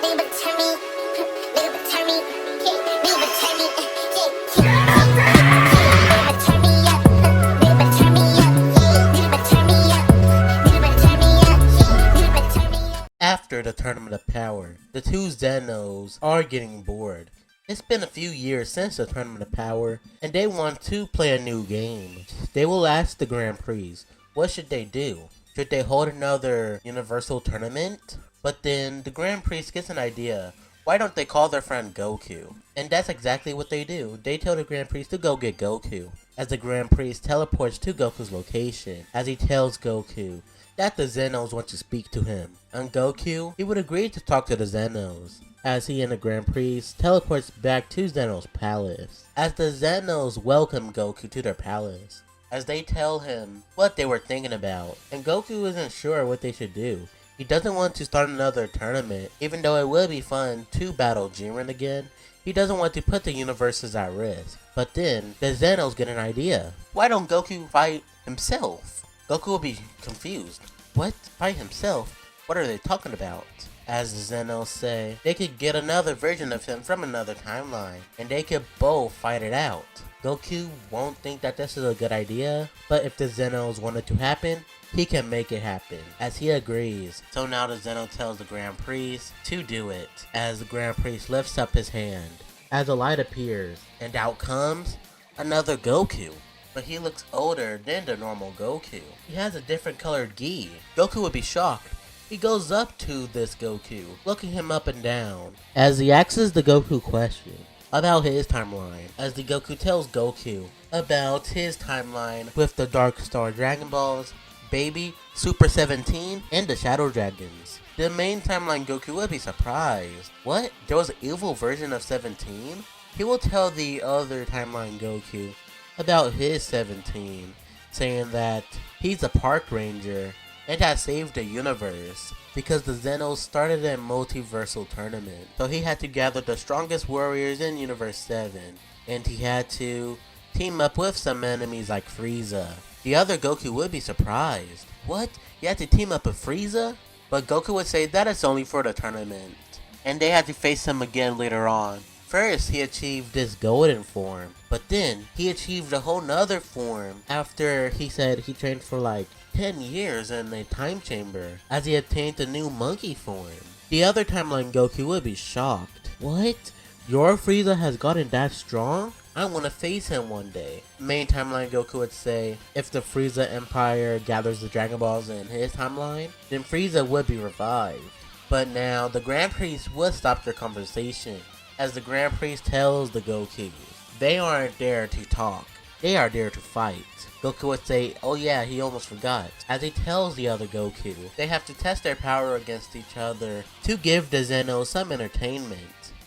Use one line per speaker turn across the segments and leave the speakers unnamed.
After the Tournament of Power, the two Zenos are getting bored. It's been a few years since the Tournament of Power, and they want to play a new game. They will ask the Grand Prix, what should they do? Should they hold another Universal Tournament? But then the Grand Prix gets an idea. Why don't they call their friend Goku? And that's exactly what they do. They tell the Grand Prix to go get Goku. As the Grand Prix teleports to Goku's location, as he tells Goku that the Zenos want to speak to him. And Goku, he would agree to talk to the Zenos, as he and the Grand Prix teleports back to Zeno's palace. As the Zenos welcome Goku to their palace, as they tell him what they were thinking about, and Goku isn't sure what they should do. He doesn't want to start another tournament, even though it would be fun to battle Jiren again. He doesn't want to put the universes at risk. But then, the Zenos get an idea. Why don't Goku fight himself? Goku will be confused. What? Fight himself? What are they talking about? As the Zenos say, they could get another version of him from another timeline, and they could both fight it out. Goku won't think that this is a good idea, but if the Zenos want it to happen, he can make it happen, as he agrees. So now the Zeno tells the Grand Prix to do it, as the Grand Prix lifts up his hand, as a light appears, and out comes another Goku. But he looks older than the normal Goku. He has a different colored gi. Goku would be shocked. He goes up to this Goku, looking him up and down, as he asks the Goku question about his timeline, as the Goku tells Goku about his timeline with the Dark Star Dragon Balls, Baby, Super 17, and the Shadow Dragons. The main timeline Goku would be surprised. What? There was an evil version of 17? He will tell the other timeline Goku about his 17, saying that he's a park ranger and has saved the universe because the Zenos started a multiversal tournament. So he had to gather the strongest warriors in Universe 7, and he had to team up with some enemies like Frieza. The other Goku would be surprised. What? You had to team up with Frieza? But Goku would say that it's only for the tournament, and they had to face him again later on. First, he achieved this golden form, but then he achieved a whole nother form after he said he trained for like 10 years in a time chamber, as he obtained a new monkey form. The other timeline Goku would be shocked. What? Your Frieza has gotten that strong? I want to face him one day. Main timeline Goku would say, if the Frieza Empire gathers the Dragon Balls in his timeline, then Frieza would be revived. But now, the Grand Prix would stop their conversation, as the Grand Prix tells the Goku, they aren't there to talk, they are there to fight. Goku would say, oh yeah, he almost forgot, as he tells the other Goku, they have to test their power against each other to give the Zenos some entertainment.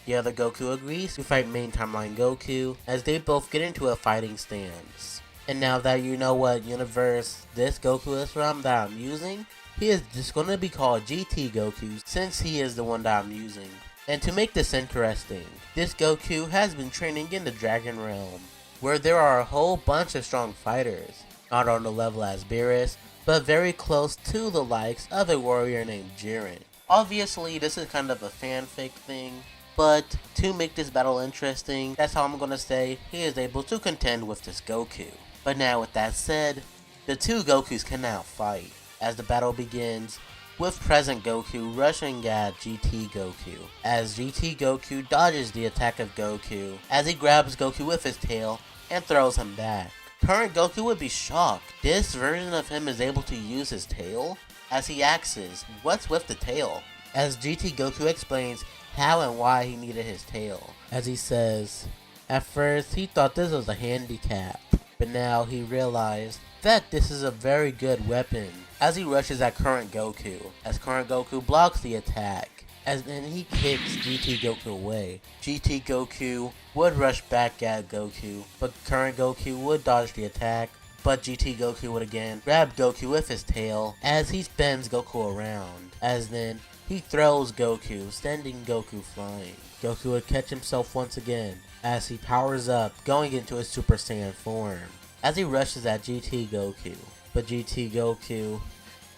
The other Goku agrees to fight main timeline Goku, as they both get into a fighting stance. And now that you know what universe this Goku is from that I'm using, he is just going to be called GT Goku, since he is the one that I'm using. And to make this interesting, this Goku has been training in the Dragon Realm, where there are a whole bunch of strong fighters, not on the level as Beerus, but very close to the likes of a warrior named Jiren. Obviously, this is kind of a fanfic thing, but to make this battle interesting, that's how I'm gonna say he is able to contend with this Goku. But now with that said, the two Gokus can now fight, as the battle begins, with present Goku rushing at GT Goku, as GT Goku dodges the attack of Goku, as he grabs Goku with his tail and throws him back. Current Goku would be shocked. This version of him is able to use his tail? As he asks, what's with the tail? As GT Goku explains how and why he needed his tail, as he says, at first he thought this was a handicap, but now he realized that this is a very good weapon, as he rushes at current Goku, as current Goku blocks the attack, as then he kicks GT Goku away. GT Goku would rush back at Goku, but current Goku would dodge the attack, but GT Goku would again grab Goku with his tail, as he spins Goku around, as then he throws Goku, sending Goku flying. Goku would catch himself once again, as he powers up, going into his Super Saiyan form, as he rushes at GT Goku, but GT Goku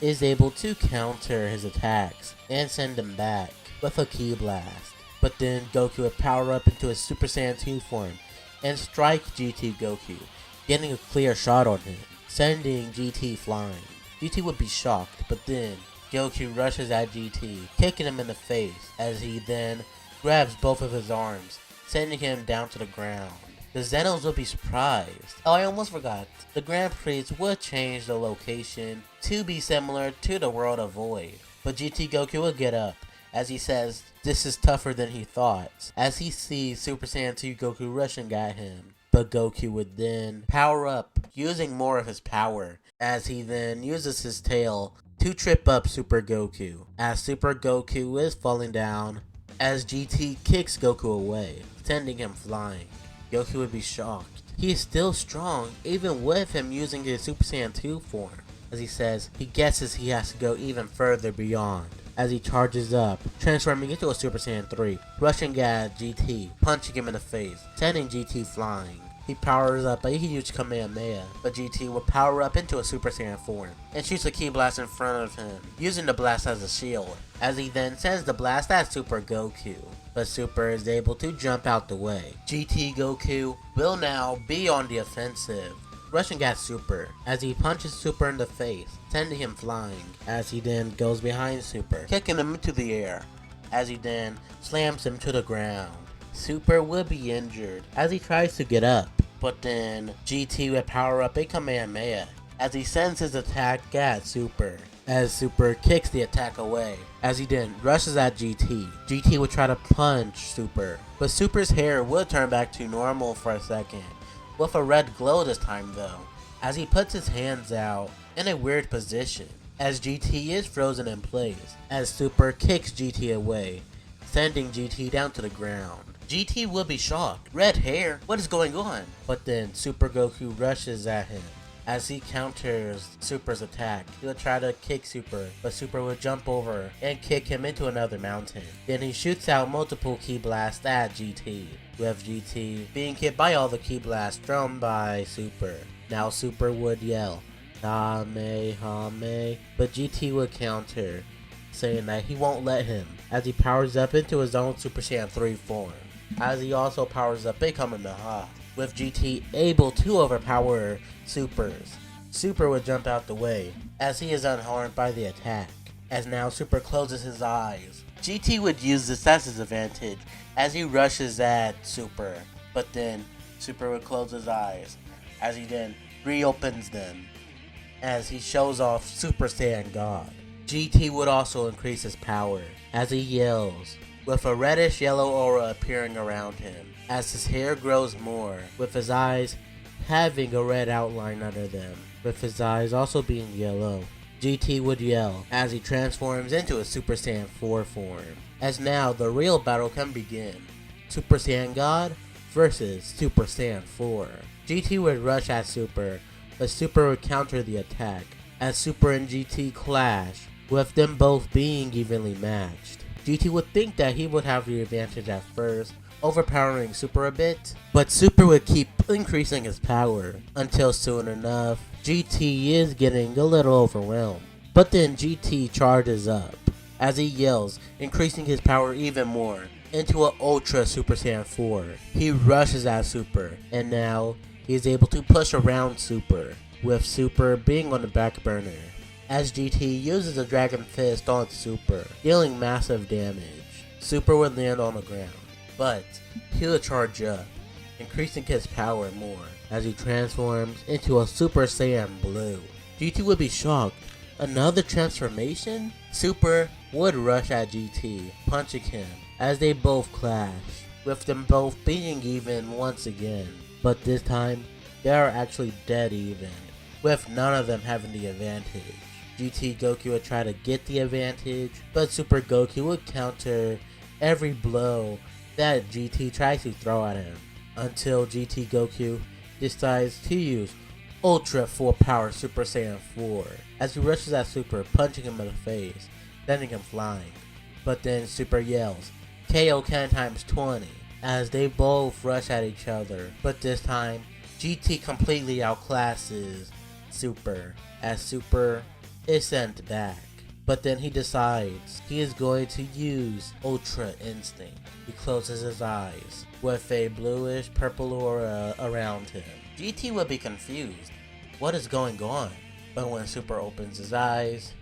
is able to counter his attacks and send him back. with a Ki Blast. But then Goku would power up into his Super Saiyan 2 form and strike GT Goku, getting a clear shot on him, sending GT flying. GT would be shocked, but then Goku rushes at GT, kicking him in the face, as he then grabs both of his arms, sending him down to the ground. The Zenos would be surprised. Oh, I almost forgot. The Grand Prix would change the location to be similar to the World of Void. But GT Goku would get up, as he says this is tougher than he thought, as he sees Super Saiyan 2 Goku rushing at him. But Goku would then power up, using more of his power, as he then uses his tail to trip up Super Goku, as Super Goku is falling down, as GT kicks Goku away, sending him flying. Goku would be shocked. He is still strong, even with him using his Super Saiyan 2 form. As he says, he guesses he has to go even further beyond. As he charges up, transforming into a Super Saiyan 3, rushing at GT, punching him in the face, sending GT flying. He powers up a huge Kamehameha, but GT will power up into a Super Saiyan form and shoots a Ki Blast in front of him, using the blast as a shield, as he then sends the blast at Super Goku. But Super is able to jump out the way. GT Goku will now be on the offensive, rushing at Super, as he punches Super in the face, sending him flying, as he then goes behind Super, kicking him into the air, as he then slams him to the ground. Super will be injured as he tries to get up, but then GT will power up a Kamehameha as he sends his attack at Super, as Super kicks the attack away, as he then rushes at GT. GT will try to punch Super, but Super's hair will turn back to normal for a second, with a red glow this time though, as he puts his hands out in a weird position, as GT is frozen in place, as Super kicks GT away, sending GT down to the ground. GT will be shocked. Red hair? What is going on? But then Super Goku rushes at him. As he counters Super's attack, he will try to kick Super, but Super will jump over and kick him into another mountain. Then he shoots out multiple Ki Blasts at GT, with GT being hit by all the Ki Blasts thrown by Super. Now Super would yell, Kamehame, but GT would counter, saying that he won't let him, as he powers up into his own Super Saiyan 3 form, as he also powers up a Kamehameha, with GT able to overpower Super's. Super would jump out the way, as he is unharmed by the attack, as now Super closes his eyes. GT would use this as his advantage, as he rushes at Super, but then Super would close his eyes, as he then reopens them, as he shows off Super Saiyan God. GT would also increase his power, as he yells, with a reddish yellow aura appearing around him, as his hair grows more, with his eyes having a red outline under them, with his eyes also being yellow. GT would yell as he transforms into a Super Saiyan 4 form, as now the real battle can begin. Super Saiyan God versus Super Saiyan 4. GT would rush at Super, but Super would counter the attack, as Super and GT clash, with them both being evenly matched. GT would think that he would have the advantage at first, overpowering Super a bit, but Super would keep increasing his power, until soon enough, GT is getting a little overwhelmed. But then GT charges up, as he yells, increasing his power even more, into an Ultra Super Saiyan 4. He rushes at Super, and now he is able to push around Super, with Super being on the back burner, as GT uses a Dragon Fist on Super, dealing massive damage. Super would land on the ground, but he would charge up, increasing his power more, as he transforms into a Super Saiyan Blue. GT would be shocked. Another transformation? Super would rush at GT, punching him, as they both clash, with them both being even once again. But this time, they are actually dead even, with none of them having the advantage. GT Goku would try to get the advantage, but Super Goku would counter every blow that GT tries to throw at him, until GT Goku decides to use Ultra Full Power Super Saiyan 4, as he rushes at Super, punching him in the face, sending him flying. But then Super yells, KO Ken times 20, as they both rush at each other, but this time, GT completely outclasses Super, as Super is sent back. But then he decides he is going to use Ultra Instinct. He closes his eyes with a bluish purple aura around him. GT would be confused. What is going on? But when Super opens his eyes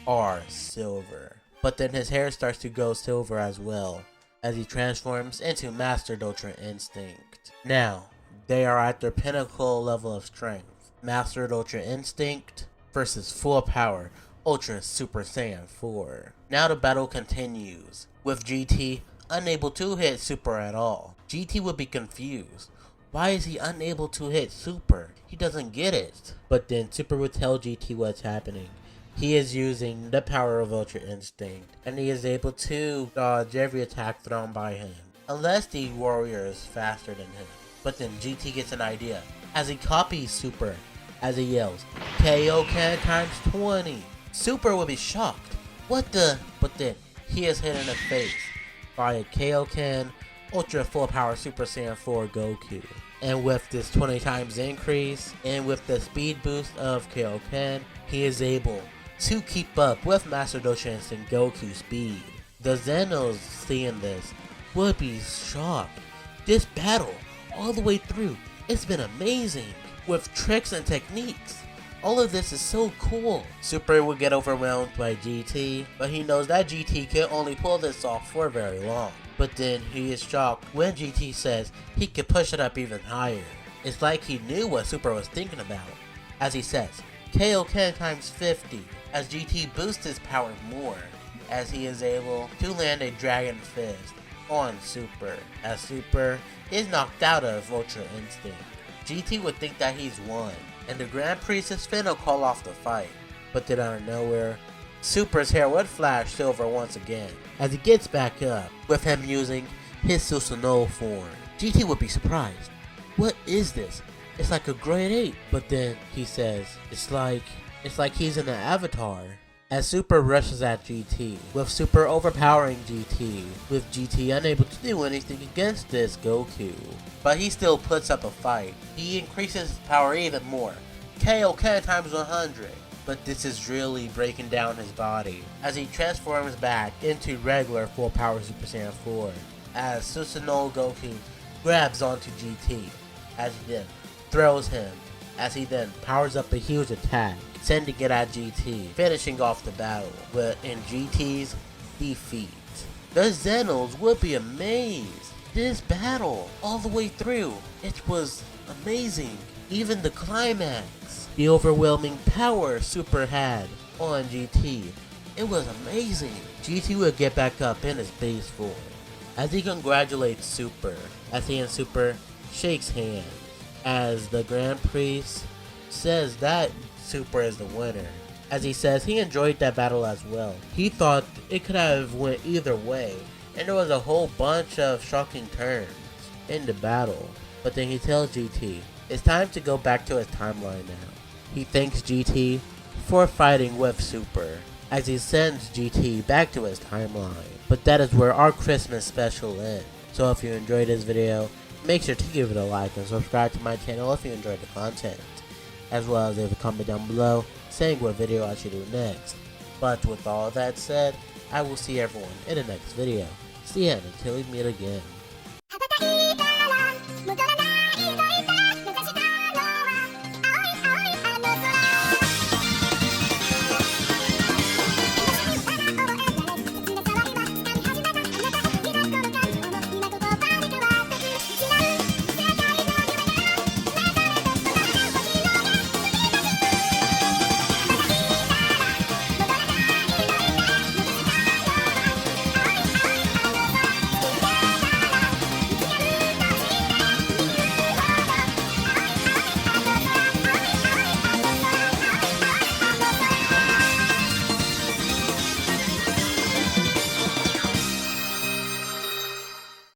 are silver. But then his hair starts to go silver as well, as he transforms into Mastered Ultra Instinct. Now, they are at their pinnacle level of strength. Mastered Ultra Instinct versus full power Ultra Super Saiyan 4. Now the battle continues, with GT unable to hit Super at all. GT would be confused. Why is he unable to hit Super? He doesn't get it. But then Super would tell GT what's happening. He is using the power of Ultra Instinct, and he is able to dodge every attack thrown by him, unless the warrior is faster than him. But then GT gets an idea, as he copies Super, as he yells, Kaioken times 20. Super will be shocked. What the? But then he is hit in the face by a Kaioken Ultra Full Power Super Saiyan 4 Goku. And with this 20 times increase, and with the speed boost of Kaioken, he is able to keep up with Master Ultra Instinct Goku's speed. The Zenos seeing this would be shocked. This battle, all the way through, it's been amazing, with tricks and techniques. All of this is so cool. Super will get overwhelmed by GT, but he knows that GT can only pull this off for very long. But then he is shocked when GT says he could push it up even higher. It's like he knew what Super was thinking about, as he says, Kaioken times 50, as GT boosts his power more, as he is able to land a Dragon Fist on Super, as Super is knocked out of Ultra Instinct. GT would think that he's won, and the Grand Priest is finna call off the fight. But then out of nowhere, Super's hair would flash silver once again, as he gets back up, with him using his Susanoo form. GT would be surprised. What is this? It's like a grade 8. But then he says, it's like he's in an avatar. As Super rushes at GT, with Super overpowering GT, with GT unable to do anything against this Goku. But he still puts up a fight. He increases his power even more, Kaioken times 100. But this is really breaking down his body, as he transforms back into regular full power Super Saiyan 4, as Susanoo Goku grabs onto GT, as he then throws him, as he then powers up a huge attack, sending it at GT, finishing off the battle in GT's defeat. The Zenos would be amazed. This battle, all the way through, it was amazing. Even the climax, the overwhelming power Super had on GT, it was amazing. GT would get back up in his base form, as he congratulates Super, as he and Super shakes hands, as the Grand Priest says that Super is the winner, as he says he enjoyed that battle as well. He thought it could have went either way, and there was a whole bunch of shocking turns in the battle. But then he tells GT it's time to go back to his timeline now. He thanks GT for fighting with Super, as he sends GT back to his timeline. But that is where our Christmas special ends. So if you enjoyed this video, make sure to give it a like and subscribe to my channel if you enjoyed the content, as well as leave a comment down below saying what video I should do next. But with all that said, I will see everyone in the next video. See ya until we meet again.